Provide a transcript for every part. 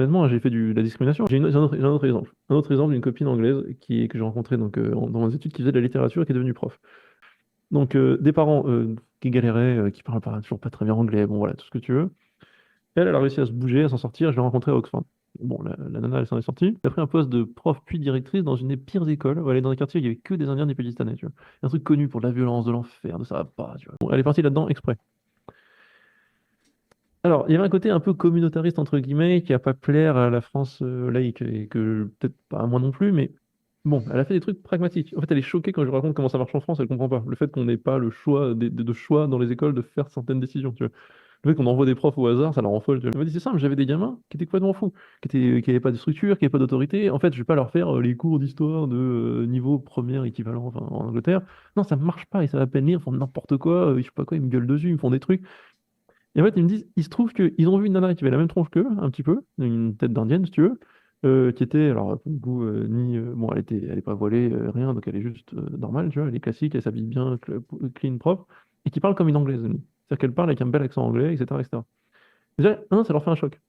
Honnêtement, j'ai fait de la discrimination. J'ai un autre exemple. Un autre exemple d'une copine anglaise que j'ai rencontrée dans mes études qui faisait de la littérature et qui est devenue prof. Donc, des parents qui galéraient, qui parlent toujours pas très bien anglais, bon voilà, tout ce que tu veux. Elle a réussi à se bouger, à s'en sortir. Je l'ai rencontrée à Oxford. Bon, la nana, elle s'en est sortie. Elle a pris un poste de prof puis directrice dans une des pires écoles. Elle est dans un quartier où il y avait que des Indiens et des Pakistanais, tu vois. Un truc connu pour de la violence, de l'enfer, de ça va pas, tu vois. Bon, elle est partie là-dedans exprès. Alors, il y avait un côté un peu communautariste, entre guillemets, qui a pas plaire à la France laïque, et que peut-être pas à moi non plus, mais bon, elle a fait des trucs pragmatiques. En fait, elle est choquée quand je lui raconte comment ça marche en France, elle comprend pas. Le fait qu'on n'ait pas le choix, de choix dans les écoles de faire certaines décisions, tu vois. Le fait qu'on envoie des profs au hasard, ça la rend folle, tu vois. Elle m'a dit, c'est simple, j'avais des gamins qui étaient complètement fous, qui avaient pas de structure, qui avaient pas d'autorité. En fait, je vais pas leur faire les cours d'histoire de niveau première équivalent, enfin, en Angleterre. Non, ça marche pas, ils savent à peine lire, ils font n'importe quoi, je sais pas quoi, ils me gueulent dessus, ils me font des trucs. Et en fait, ils me disent, il se trouve qu'ils ont vu une nana qui avait la même tronche qu'eux, un petit peu, une tête d'indienne, si tu veux, qui était, alors, pour le coup, bon, elle est pas voilée, rien, donc elle est juste normale, tu vois, elle est classique, elle s'habille bien, clean, propre, et qui parle comme une anglaise, elle me dit. C'est-à-dire qu'elle parle avec un bel accent anglais, etc., etc. Déjà, ça leur fait un choc.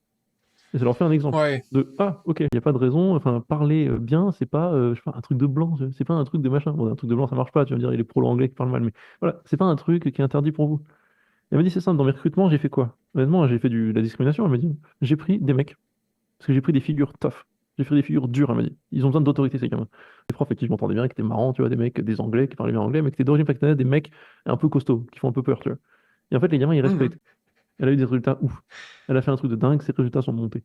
Et ça leur fait un exemple Ouais. de, ah, ok, il n'y a pas de raison, enfin, parler bien, c'est pas, je sais pas, un truc de blanc, c'est pas un truc de machin. Bon, un truc de blanc, ça marche pas, tu vas me dire, il est pro anglais qui parle mal, mais voilà, c'est pas un truc qui est interdit pour vous. Elle m'a dit, c'est simple, dans mes recrutements, j'ai fait quoi? Honnêtement, j'ai fait de la discrimination, elle m'a dit. J'ai pris des mecs, parce que j'ai pris des figures tough. J'ai pris des figures dures, elle m'a dit. Ils ont besoin d'autorité, ces gamins. Des profs avec qui je m'entendais bien, qui étaient marrants, tu vois, des mecs, des anglais, qui parlaient bien anglais, mais qui étaient d'origine pakistanaise, des mecs un peu costauds, qui font un peu peur, tu vois. Et en fait, les gamins, ils Mhm. respectent. Elle a eu des résultats ouf. Elle a fait un truc de dingue, ses résultats sont montés.